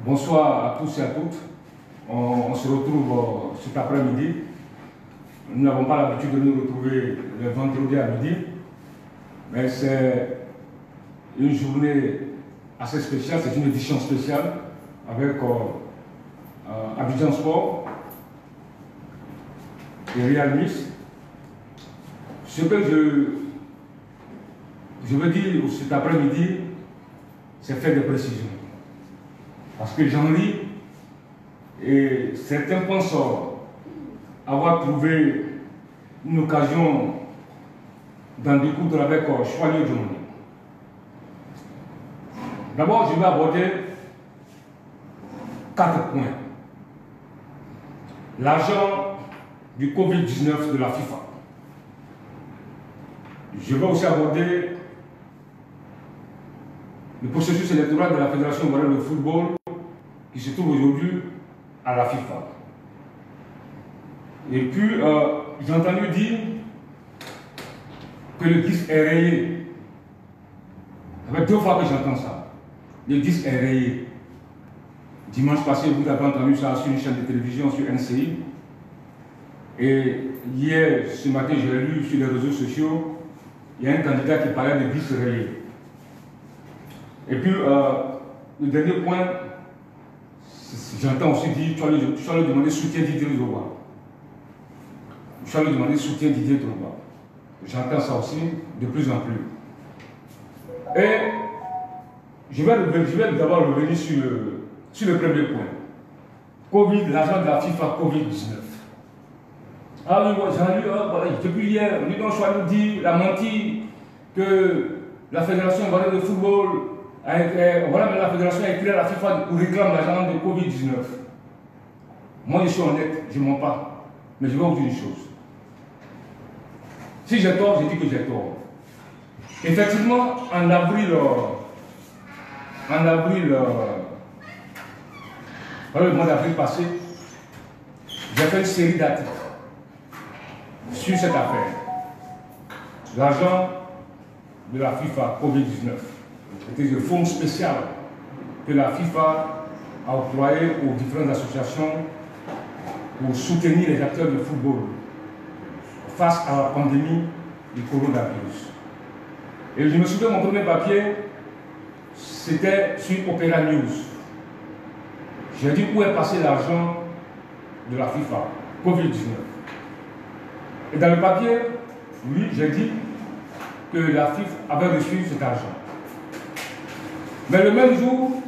Bonsoir à tous et à toutes. On se retrouve cet après-midi. Nous n'avons pas l'habitude de nous retrouver le vendredi à midi, mais c'est une journée assez spéciale, c'est une édition spéciale avec Abidjan Sport et Real Nice. Ce que je veux dire cet après-midi, c'est faire des précisions. Parce que j'en lis et certains pensent avoir trouvé une occasion d'en découdre avec Choyé Djomoni. D'abord, je vais aborder 4 points. L'argent du Covid-19 de la FIFA. Je vais aussi aborder le processus électoral de la Fédération ivoirienne de football qui se trouve aujourd'hui à la FIFA. Et puis, j'ai entendu dire que le disque est rayé. Ça fait 2 fois que j'entends ça. Le disque est rayé. Dimanche passé, vous avez entendu ça sur une chaîne de télévision, sur NCI. Et hier, ce matin, j'ai lu sur les réseaux sociaux, il y a un candidat qui parlait de disque rayé. Et puis, le dernier point, j'entends aussi dire, tu vas lui demander soutien Didier Drogba. Tu vas lui demander soutien Didier Drogba. J'entends ça aussi de plus en plus. Et je vais d'abord revenir sur le premier point. Covid, l'argent de la FIFA Covid-19. Ah oui, moi j'ai lu, depuis hier, on dit, il a menti que la Fédération ivoirienne de football voilà, mais la fédération a écrit à la FIFA pour réclamer l'argent de Covid-19. Moi, je suis honnête, je ne mens pas. Mais je vais vous dire une chose. Si j'ai tort, je dis que j'ai tort. Effectivement, en avril, le mois d'avril passé, j'ai fait une série d'articles sur cette affaire. L'argent de la FIFA Covid-19. C'était le fonds spécial que la FIFA a octroyé aux différentes associations pour soutenir les acteurs du football face à la pandémie du coronavirus. Et je me souviens, mon premier papier, c'était sur Opera News. J'ai dit où est passé l'argent de la FIFA, Covid-19. Et dans le papier, oui, j'ai dit que la FIFA avait reçu cet argent. Mais le même jour,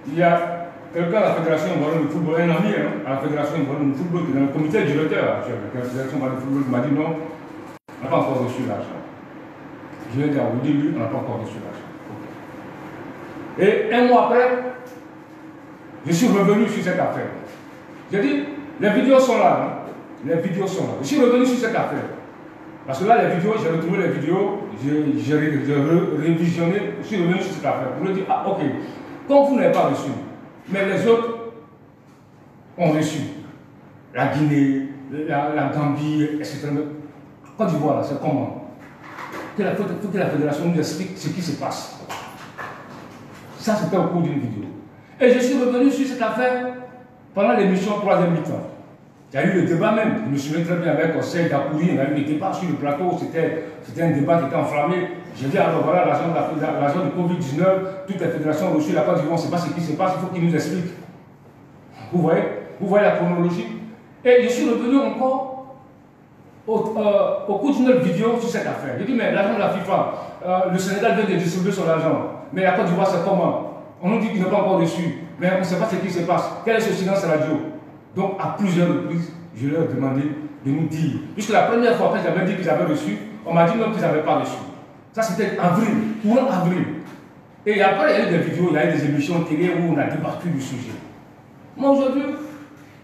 il y a quelqu'un à la Fédération ivoirienne de football, un ami à la Fédération ivoirienne de football, qui est dans le comité directeur de la Fédération ivoirienne de football, qui m'a dit non, on n'a pas encore reçu l'argent. Je lui ai dit, oui, on n'a pas encore reçu l'argent. Et un mois après, je suis revenu sur cette affaire. J'ai dit, les vidéos sont là. Hein? Les vidéos sont là. Je suis revenu sur cette affaire. Parce que là, les vidéos, j'ai retrouvé les vidéos, j'ai révisionné, je suis revenu sur cette affaire pour lui dire, ah ok, quand vous n'avez pas reçu, mais les autres ont reçu, la Guinée, la Gambie, etc. Côte d'Ivoire, c'est comment? Il faut que la fédération nous explique ce qui se passe. Ça, c'était au cours d'une vidéo. Et je suis revenu sur cette affaire pendant l'émission 3e mi-temps. Il y a eu le débat même, je me souviens très bien avec Osei Dakouri, il y a eu des débats sur le plateau, c'était un débat qui était enflammé. J'ai dit, alors voilà, l'argent du Covid-19, toutes les fédérations ont reçu la Côte d'Ivoire, on ne sait pas ce qui se passe, il faut qu'ils nous expliquent. Vous voyez la chronologie. Et je suis revenu encore au cours d'une autre vidéo sur cette affaire. J'ai dit, mais l'argent de la FIFA, le Sénégal vient de distribuer son argent, mais la Côte d'Ivoire, c'est comment? On nous dit qu'il n'a pas encore reçu, mais on ne sait pas ce qui se passe. Quel est ce silence radio? Donc, à plusieurs reprises, je leur ai demandé de nous dire. Puisque la première fois, quand j'avais dit qu'ils avaient reçu, on m'a dit même qu'ils n'avaient pas reçu. Ça, c'était avril, courant avril. Et après, il y a eu des vidéos, il y a eu des émissions télé où on a débattu du sujet. Moi, aujourd'hui,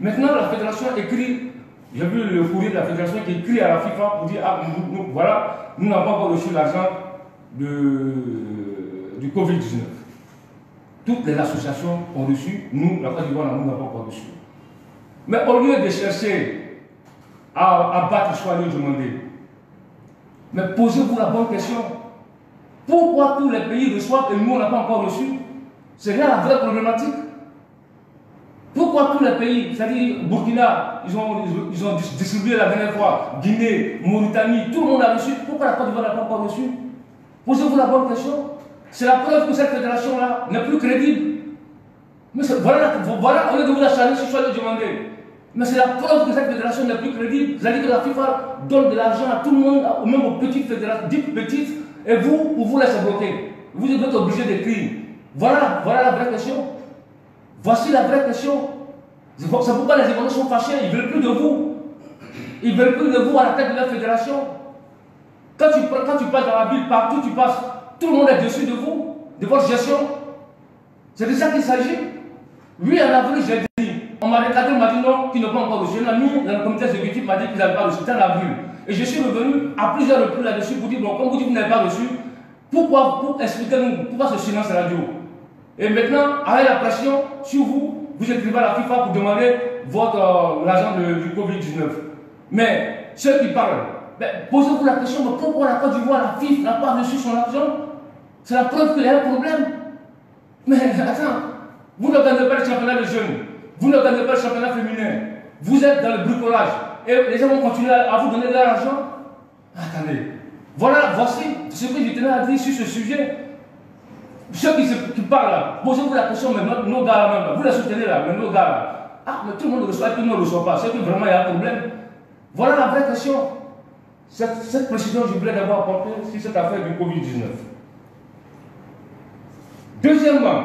maintenant, la fédération écrit, j'ai vu le courrier de la fédération qui écrit à la FIFA pour dire, ah, voilà, nous n'avons pas encore reçu l'argent du Covid-19. Toutes les associations ont reçu, nous, la Côte d'Ivoire, nous n'avons pas encore reçu. Mais au lieu de chercher à battre Choyé Djomoni, mais posez-vous la bonne question. Pourquoi tous les pays reçoivent et nous, on n'a pas encore reçu? C'est là la vraie problématique. Pourquoi tous les pays, c'est-à-dire Burkina, ils ont distribué la dernière fois, Guinée, Mauritanie, tout le monde a reçu. Pourquoi la Côte d'Ivoire n'a pas encore reçu? Posez-vous la bonne question. C'est la preuve que cette fédération-là n'est plus crédible. Mais voilà, au lieu de vous la charger, si je dois le demander. Mais c'est la preuve que cette fédération n'est plus crédible. C'est-à-dire que la FIFA donne de l'argent à tout le monde, même aux petites fédérations, dites petites, et vous, pour vous laisser bloquer. Vous êtes obligé d'écrire. Voilà la vraie question. Voici la vraie question. C'est pourquoi les Ivoiriens sont fâchés. Ils ne veulent plus de vous. Ils ne veulent plus de vous à la tête de la fédération. Quand tu passes dans la ville, partout tu passes, tout le monde est dessus de vous, de votre gestion. C'est de ça qu'il s'agit. Oui, en avril, j'ai dit, on m'a recadré, on m'a dit non, qu'ils n'ont pas encore reçu. Nous, dans le comité exécutif, m'a dit qu'ils n'avaient pas reçu. C'était en avril. Et je suis revenu à plusieurs reprises là-dessus pour dire, bon, comme vous dites que vous n'avez pas reçu, pour expliquer-nous, pourquoi ce silence radio? Et maintenant, avec la pression sur vous, vous écrivez à la FIFA pour demander l'argent du Covid-19. Mais ceux qui parlent, posez-vous la question, mais pourquoi la Côte d'Ivoire, la FIFA, n'a pas reçu son argent? C'est la preuve qu'il y a un problème. Mais attends, vous n'organisez pas le championnat de jeunes, vous n'organisez pas le championnat féminin, vous êtes dans le bricolage, et les gens vont continuer à vous donner de l'argent. Attendez, voici ce que je tenais à dire sur ce sujet. Ceux qui parlent là, posez-vous la question, mais nos gars là même, vous les soutenez là, mais nos gars là, mais tout le monde reçoit et tout le monde ne reçoit pas, c'est que vraiment il y a un problème. Voilà la vraie question. Cette précision, je voulais d'abord apporter sur cette affaire du Covid-19. Deuxièmement,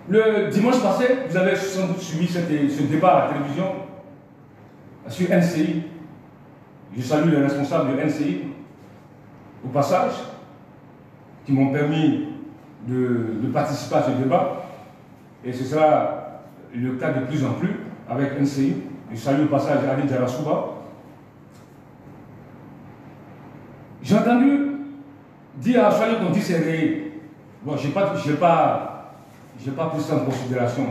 le dimanche passé, vous avez sans doute suivi ce débat à la télévision sur NCI. Je salue les responsables de NCI au passage, qui m'ont permis de participer à ce débat. Et ce sera le cas de plus en plus avec NCI. Je salue au passage Ali Djarasouba. J'ai entendu dire à Charlie qu'on dit c'est réel. Bon, je n'ai pas pris ça en considération.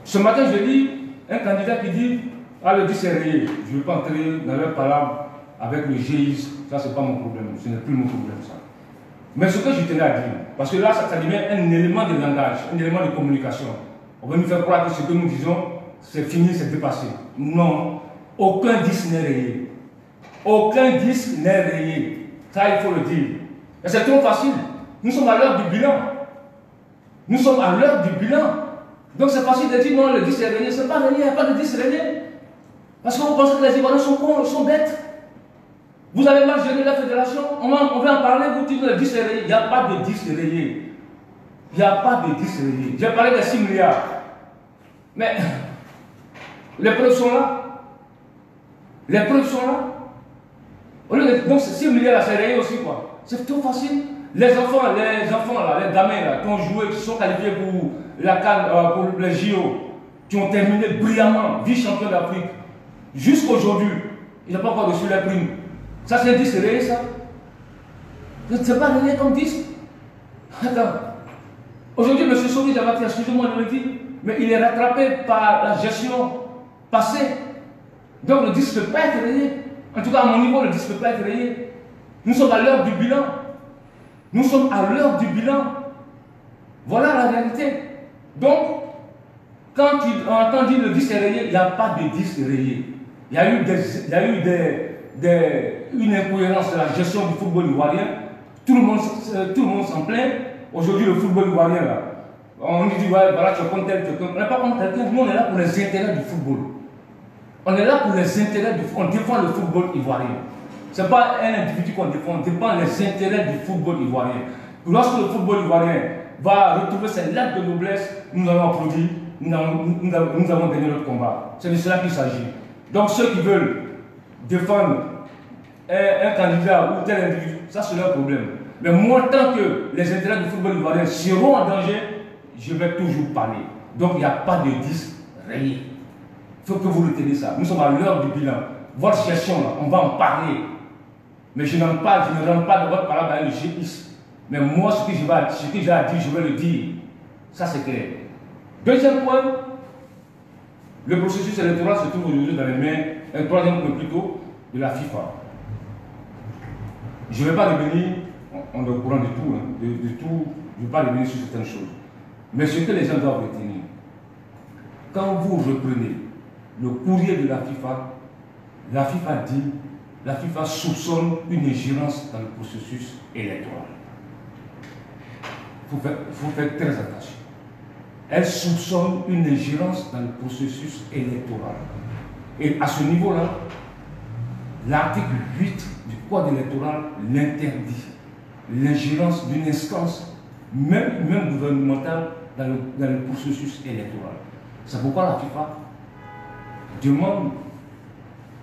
Ce matin, je lis un candidat qui dit le dit c'est réel. Je ne veux pas entrer dans leur parole avec le GIS. Ça, ce n'est pas mon problème. Ce n'est plus mon problème, ça. Mais ce que je tenais à dire, parce que là, ça devient un élément de langage, un élément de communication. On va nous faire croire que ce que nous disons, c'est fini, c'est dépassé. Non, aucun disque n'est rayé. Aucun disque n'est rayé. Ça, il faut le dire. Et c'est trop facile. Nous sommes à l'heure du bilan. Nous sommes à l'heure du bilan. Donc c'est facile de dire non, le disque est rayé. Ce n'est pas rayé, il n'y a pas de disque rayé. Parce que vous pensez que les Ivoiriens sont cons, ils sont bêtes. Vous avez mal géré la fédération, on va en parler, vous dites que le disque est rayé. Il n'y a pas de disque rayé. Il n'y a pas de disque rayé. J'ai parlé des 6 milliards. Mais les preuves sont là. Les preuves sont là. Donc ces 6 milliards là, c'est rayé aussi quoi. C'est trop facile. Les enfants là, les gamins là, qui ont joué, qui sont qualifiés pour la CAN, pour les JO, qui ont terminé brillamment, vice-champion d'Afrique, jusqu'aujourd'hui, ils n'ont pas encore reçu les primes. Ça c'est un disque rayé ça. C'est pas rayé comme disque. Attends. Aujourd'hui, M. Souri, j'avais dit, excusez-moi de le dire, mais il est rattrapé par la gestion passée. Donc le disque ne peut pas être rayé. En tout cas, à mon niveau, le disque ne peut pas être rayé. Nous sommes à l'heure du bilan. Nous sommes à l'heure du bilan. Voilà la réalité. Donc, quand tu entends dire le disque est rayé, il n'y a pas de disque rayé. Il y a eu une incohérence de la gestion du football ivoirien. Tout le monde s'en plaint. Aujourd'hui, le football ivoirien, là, on dit, ouais, voilà, tu es contre tel, on n'est pas contre quelqu'un. Nous, on est là pour les intérêts du football. On est là pour les intérêts du football. On défend le football ivoirien. Ce n'est pas un individu qu'on défend, on défend les intérêts du football ivoirien. Lorsque le football ivoirien va retrouver ses lettres de noblesse, nous allons applaudir, nous avons gagné notre combat. C'est de cela qu'il s'agit. Donc ceux qui veulent défendre un candidat ou tel individu, ça c'est leur problème. Mais moi, tant que les intérêts du football ivoirien seront en danger, je vais toujours parler. Donc il n'y a pas de disque rayé. Il faut que vous retenez ça. Nous sommes à l'heure du bilan. Votre gestion, là, on va en parler. Mais je ne rentre pas dans votre parole avec le GIS. Mais moi, ce que j'ai à dire, je vais le dire. Ça, c'est clair. Deuxième point, le processus électoral se trouve aujourd'hui dans les mains, un troisième point plutôt, de la FIFA. Je ne vais pas revenir, on est au courant de tout, de tout, je ne vais pas revenir sur certaines choses. Mais ce que les gens doivent retenir, quand vous reprenez le courrier de la FIFA dit, la FIFA soupçonne une ingérence dans le processus électoral. Il faut faire très attention. Elle soupçonne une ingérence dans le processus électoral. Et à ce niveau-là, l'article 8 du Code électoral l'interdit. L'ingérence d'une instance, même gouvernementale, dans le processus électoral. C'est pourquoi la FIFA demande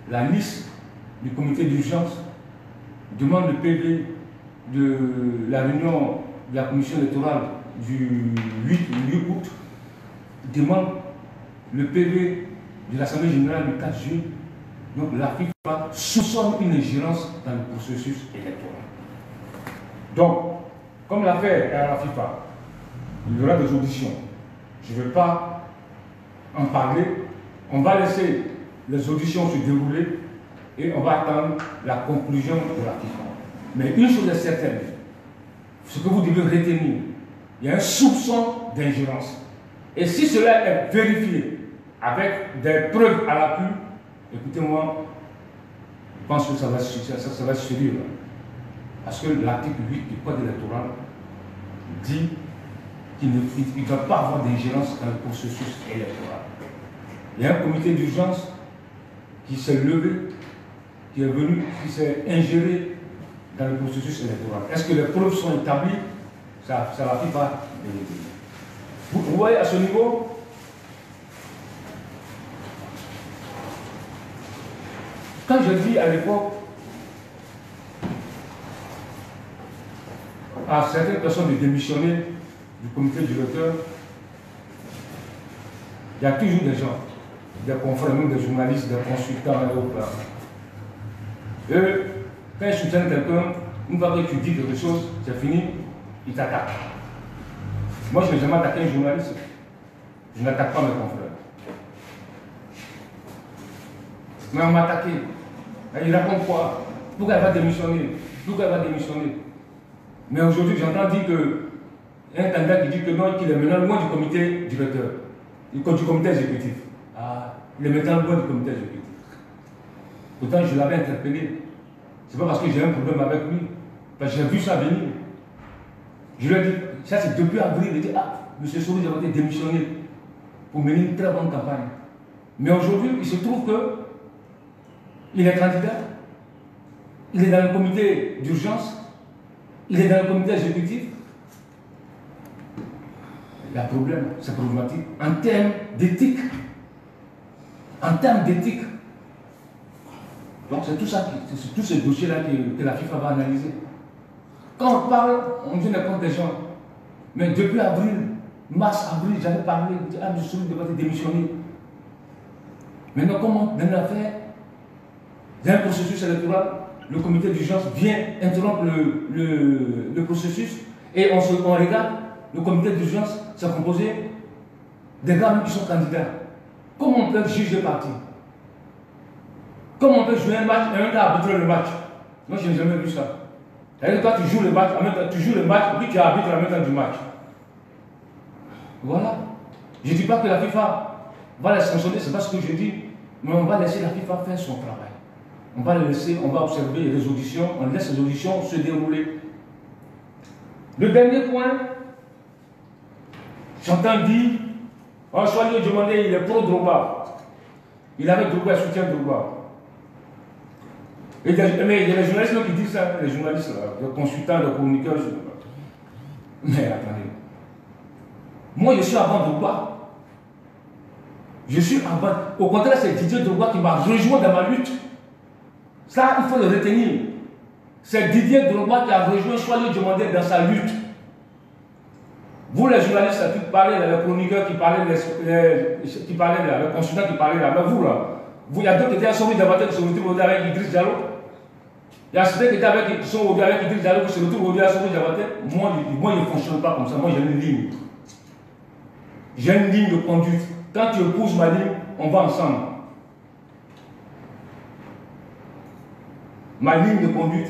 la liste du comité d'urgence, demande le PV de la réunion de la commission électorale du 8 août, demande le PV de l'Assemblée générale du 4 juillet. Donc la FIFA soupçonne une ingérence dans le processus électoral. Donc, comme l'affaire est à la FIFA, il y aura des auditions. Je ne vais pas en parler. On va laisser les auditions se dérouler et on va attendre la conclusion de la FIFA. Mais une chose est certaine, ce que vous devez retenir, il y a un soupçon d'ingérence. Et si cela est vérifié avec des preuves à l'appui, écoutez-moi, je pense que ça va être sérieux. Parce que l'article 8 du Code électoral dit qu'il ne doit pas avoir d'ingérence dans le processus électoral. Il y a un comité d'urgence qui s'est levé, qui est venu, qui s'est ingéré dans le processus électoral. Est-ce que les preuves sont établies? Ça la FIFA. Vous voyez à ce niveau, quand je dis à l'époque à certaines personnes de démissionner du comité directeur, il y a toujours des gens, des confrères, des journalistes, des consultants et autres. Eux, quand ils soutiennent quelqu'un, une fois que tu dis quelque chose, c'est fini, ils t'attaquent. Moi, je n'ai jamais attaqué un journaliste. Je n'attaque pas mes confrères. Mais on m'a attaqué. Il raconte quoi? Pourquoi elle va démissionner? Pourquoi elle va démissionner? Mais aujourd'hui, j'entends dire qu'un candidat qui dit que non, qu'il est maintenant loin du comité directeur, du comité exécutif. Ah, il est maintenant loin du comité exécutif. Pourtant, je l'avais interpellé. C'est pas parce que j'ai un problème avec lui. Parce que j'ai vu ça venir. Je lui ai dit, ça c'est depuis avril, il dit, ah, M. Sori, j'ai été démissionné pour mener une très bonne campagne. Mais aujourd'hui, il se trouve que il est candidat, il est dans le comité d'urgence, il est dans le comité exécutif. Il y a problème, c'est problématique en termes d'éthique. En termes d'éthique. Donc c'est tout ça, c'est tous ces dossiers-là que la FIFA va analyser. Quand on parle, on dit compte des gens. Mais depuis avril, mars, avril, j'avais parlé, je dis, ah, M. Souri devrait être démissionné. Maintenant, comment, dans l'affaire, dans un processus électoral, le comité d'urgence vient interrompre le processus et on regarde, le comité d'urgence, c'est composé des gars qui sont candidats. Comment on peut juger le parti? Comment on peut jouer un match et un gars arbitrer le match? Moi, je n'ai jamais vu ça. C'est-à-dire que toi, tu joues le match, tu joues le match, puis tu arbitres en même temps du match. Voilà. Je ne dis pas que la FIFA va les sanctionner, c'est pas ce que je dis, mais on va laisser la FIFA faire son travail. On va le laisser, on va observer les auditions, on laisse les auditions se dérouler. Le dernier point, j'entends dire, on soit lui demander, il est pro-Drogba. Il avait Drogba, il soutient Drogba. Mais il y a les journalistes qui disent ça, les journalistes, les consultants, les chroniqueurs. Mais attendez. Moi, je suis avant Drogba. Je suis avant. Au contraire, c'est Didier Drogba qui m'a rejoint dans ma lutte. Ça, il faut le retenir. C'est Didier Drogba qui a rejoint Choisir Diomandé dans sa lutte. Vous, les journalistes, qui parlez, les chroniqueurs qui parlaient, les consultants qui parlaient là, mais vous, là, il y a d'autres qui étaient à Sori Diabaté qui se retrouvent avec Idriss Diallo. Il y a certains qui sont aujourd'hui avec Idriss Diallo qui se retrouvent aujourd'hui à Sori Diabaté. Moi, je ne fonctionne pas comme ça. Moi, j'ai une ligne. J'ai une ligne de conduite. Quand tu épouses ma ligne, on va ensemble. Ma ligne de conduite,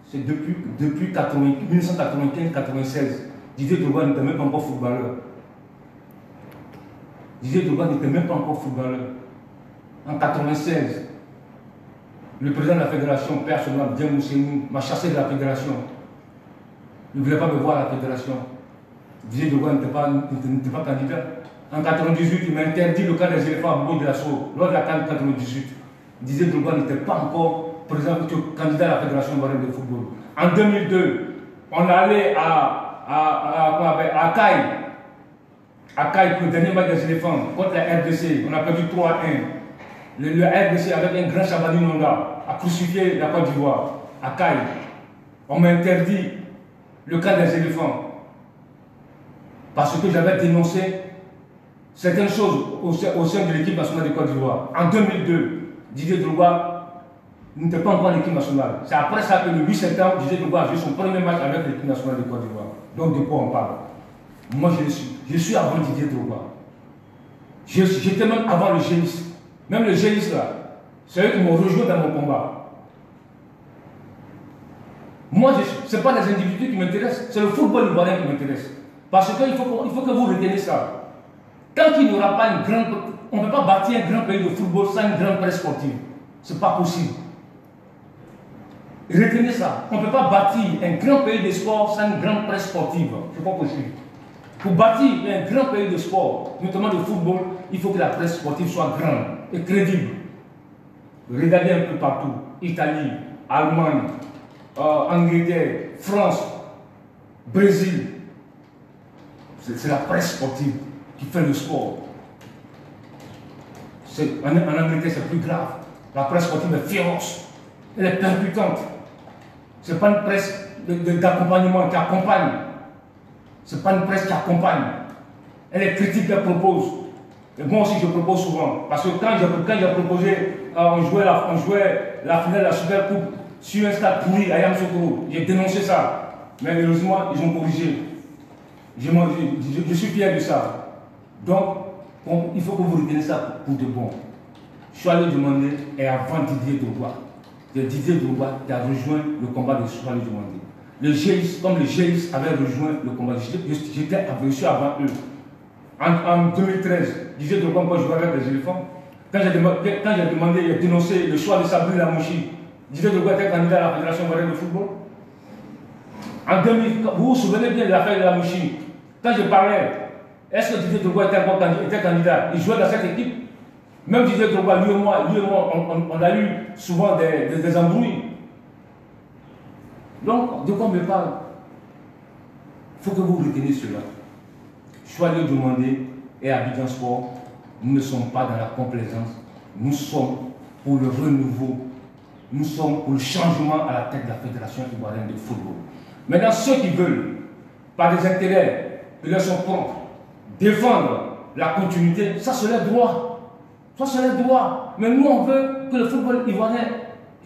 c'est depuis 1995-96. Didier Drogba n'était même pas encore footballeur. Didier Drogba n'était même pas encore footballeur. En 1996, le président de la fédération, Père Soulman Dieng Moussenou, m'a chassé de la fédération. Il ne voulait pas me voir à la fédération. Didier Drogba n'était pas candidat. En 1998, il m'a interdit le cas des éléphants à Bobo de la Sour, lors de la CAN 98. Didier Drogba n'était pas encore candidat à la fédération ivoirienne de football. En 2002, on est allé à Caille. À Caille, pour le dernier match des éléphants, contre la RDC, on a perdu 3-1. Le RDC, avec un grand Chabani Nonda, a crucifié la Côte d'Ivoire. À Caille, on m'a interdit le cas des éléphants. Parce que j'avais dénoncé certaines choses au sein de l'équipe nationale de Côte d'Ivoire. En 2002, Didier Drogba n'était pas encore en équipe nationale. C'est après ça que le 8 septembre, Didier Drogba a joué son premier match avec l'équipe nationale de Côte d'Ivoire. Donc de quoi on parle? Moi je le suis. Je suis avant Didier Drogba. J'étais même avant le GIS. Même le GIS là, c'est eux qui m'ont rejoint dans mon combat. Moi, ce n'est pas les individus qui m'intéressent, c'est le football ivoirien qui m'intéresse. Parce qu'il faut que vous reteniez ça. Tant qu'il n'y aura pas une grande... On ne peut pas bâtir un grand pays de football sans une grande presse sportive. Ce n'est pas possible. Retenez ça. On ne peut pas bâtir un grand pays de sport sans une grande presse sportive. Ce n'est pas possible. Pour bâtir un grand pays de sport, notamment de football, il faut que la presse sportive soit grande et crédible. Regardez un peu partout. Italie, Allemagne, Angleterre, France, Brésil. C'est la presse sportive qui fait le sport. En Angleterre, c'est plus grave. La presse sportive est féroce. Elle est percutante. Ce n'est pas une presse d'accompagnement qui accompagne. Ce n'est pas une presse qui accompagne. Elle est critique, elle propose. Et moi aussi, je propose souvent. Parce que quand j'ai proposé, on jouait la finale de la Super Coupe sur un stade pourri à Yamoussoukro, j'ai dénoncé ça. Mais heureusement, ils ont corrigé. Je suis fier de ça. Donc, il faut que vous reteniez ça pour de bon. Choisis Dumandé est avant Didier Drogba. C'est Didier Drogba qui a rejoint le combat de Choisis Dumandé. Le GIS, comme le GIS avait rejoint le combat, je suis avant eux. En 2013, Didier Drogba, moi je jouais avec les éléphants. Quand j'ai demandé, j'ai dénoncé le choix de Sabri Lamouchi, Didier Drogba était candidat à la Fédération ivoirienne de football. En 2000, vous vous souvenez bien de l'affaire de Lamouchi. Quand je parlais, est-ce que Didier Drogba était candidat? Il jouait dans cette équipe. Même Didier Drogba, lui et moi, on a eu souvent des embrouilles. Donc, de quoi on me parle? Il faut que vous reteniez cela. Choisis Dumandé et Abidjan Sport, nous ne sommes pas dans la complaisance. Nous sommes pour le renouveau. Nous sommes pour le changement à la tête de la Fédération ivoirienne de football. Maintenant, ceux qui veulent, par des intérêts, ils leur sont contre, défendre la continuité, ça c'est leur droit. Ça c'est leur droit. Mais nous, on veut que le football ivoirien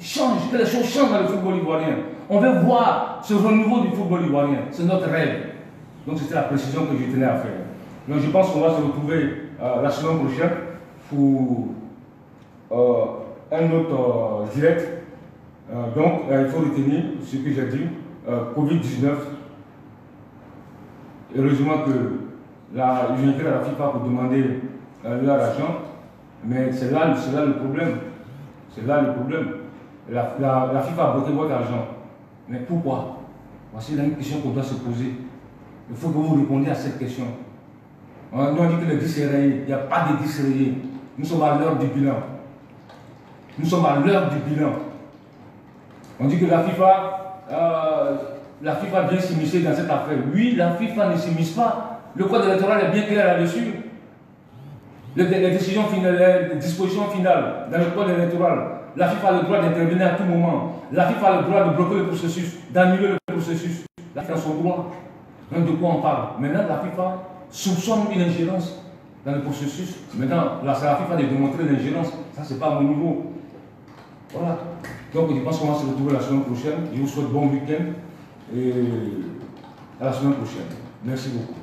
change, que les choses changent dans le football ivoirien. On veut voir ce renouveau du football ivoirien. C'est notre rêve. Donc c'était la précision que je tenais à faire. Donc je pense qu'on va se retrouver la semaine prochaine pour un autre direct. Donc il faut retenir ce que j'ai dit. Covid-19. Heureusement que j'ai écrit à la FIFA pour demander leur argent. Mais c'est là le problème. C'est là le problème. La FIFA a bloqué votre argent. Mais pourquoi? Voici une question qu'on doit se poser. Il faut que vous répondiez à cette question. Nous on dit que le 10 est rayé. Il n'y a pas de 10 rayé. Nous sommes à l'heure du bilan. Nous sommes à l'heure du bilan. On dit que la FIFA vient s'immiscer dans cette affaire. Oui, la FIFA ne s'immisce pas. Le code électoral est bien clair là-dessus. Les décisions finales, les dispositions finales dans le code électoral, la FIFA a le droit d'intervenir à tout moment. La FIFA a le droit de bloquer le processus, d'annuler le processus. La FIFA a son droit. Donc de quoi on parle? Maintenant, la FIFA soupçonne une ingérence dans le processus. Maintenant, c'est la FIFA de démontrer l'ingérence. Ça, c'est pas à mon niveau. Voilà. Donc, je pense qu'on va se retrouver la semaine prochaine. Je vous souhaite bon week-end et à la semaine prochaine. Merci beaucoup.